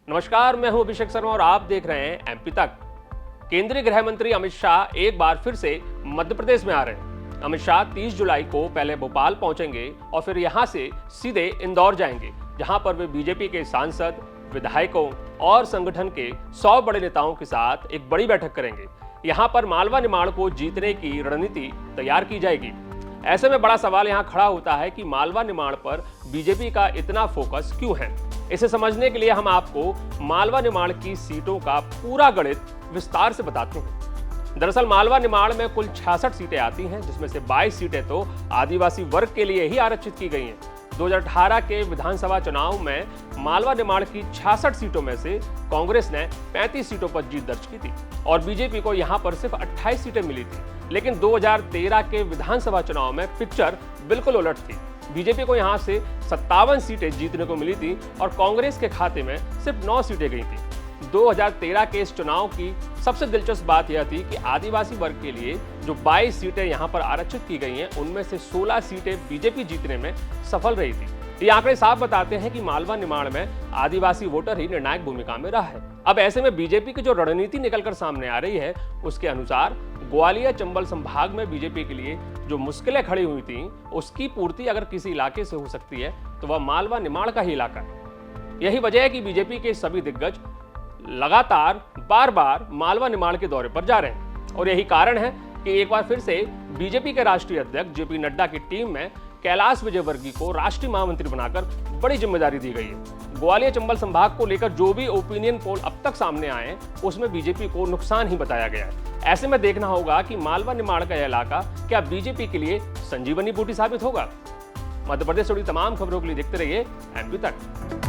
नमस्कार, मैं हूं अभिषेक शर्मा और आप देख रहे हैं एमपी तक। केंद्रीय गृह मंत्री अमित शाह एक बार फिर से मध्य प्रदेश में आ रहे हैं। अमित शाह 30 जुलाई को पहले भोपाल पहुंचेंगे और फिर यहां से सीधे इंदौर जाएंगे, जहां पर वे बीजेपी के सांसद, विधायकों और संगठन के 100 बड़े नेताओं के साथ एक बड़ी बैठक करेंगे। यहां पर मालवा निमाड़ को जीतने की रणनीति तैयार की जाएगी। ऐसे में बड़ा सवाल यहां खड़ा होता है कि मालवा निमाड़ पर बीजेपी का इतना फोकस क्यों है। इसे समझने के लिए हम आपको मालवा निमाड़ की सीटों का पूरा गणित विस्तार से बताते हैं। दरअसल मालवा निमाड़ में कुल 66 सीटें आती हैं, जिसमें से 22 सीटें तो आदिवासी वर्ग के लिए ही आरक्षित की गई हैं। 2018 के विधानसभा चुनाव में मालवा निमाड़ की 66 सीटों में से कांग्रेस ने 35 सीटों पर जीत दर्ज की थी और बीजेपी को यहां पर सिर्फ 28 सीटें मिली थी। लेकिन 2013 के विधानसभा चुनाव में पिक्चर बिल्कुल उलट थी। बीजेपी को यहां से 57 सीटें जीतने को मिली थी और कांग्रेस के खाते में सिर्फ 9 सीटें गई थी। 2013 के इस चुनाव की सबसे दिलचस्प बात यह थी कि आदिवासी वर्ग के लिए जो 22 सीटें यहां पर आरक्षित की गई हैं, उनमें से 16 सीटें बीजेपी जीतने में सफल रही थी। ये आंकड़े साफ बताते हैं कि मालवा निमाड़ में आदिवासी वोटर ही निर्णायक भूमिका में रहा है। अब ऐसे में बीजेपी की जो रणनीति निकलकर सामने आ रही है, उसके अनुसार ग्वालियर चंबल संभाग में बीजेपी के लिए जो मुश्किलें खड़ी हुई थी, उसकी पूर्ति अगर किसी इलाके से हो सकती है तो वह मालवा निमाड़ का ही इलाका है। यही वजह है कि बीजेपी के सभी दिग्गज लगातार बार बार मालवा निमाड़ के दौरे पर जा रहे हैं और यही कारण है कि एक बार फिर से बीजेपी के राष्ट्रीय अध्यक्ष जेपी नड्डा की टीम में कैलाश विजयवर्गीय को राष्ट्रीय महामंत्री बनाकर बड़ी जिम्मेदारी दी गई है। ग्वालियर चंबल संभाग को लेकर जो भी ओपिनियन पोल अब तक सामने आए हैं, उसमें बीजेपी को नुकसान ही बताया गया है। ऐसे में देखना होगा कि मालवा निमाड़ का यह इलाका क्या बीजेपी के लिए संजीवनी बूटी साबित होगा। मध्य प्रदेश से जुड़ी तमाम खबरों के लिए देखते रहिए एमपी तक।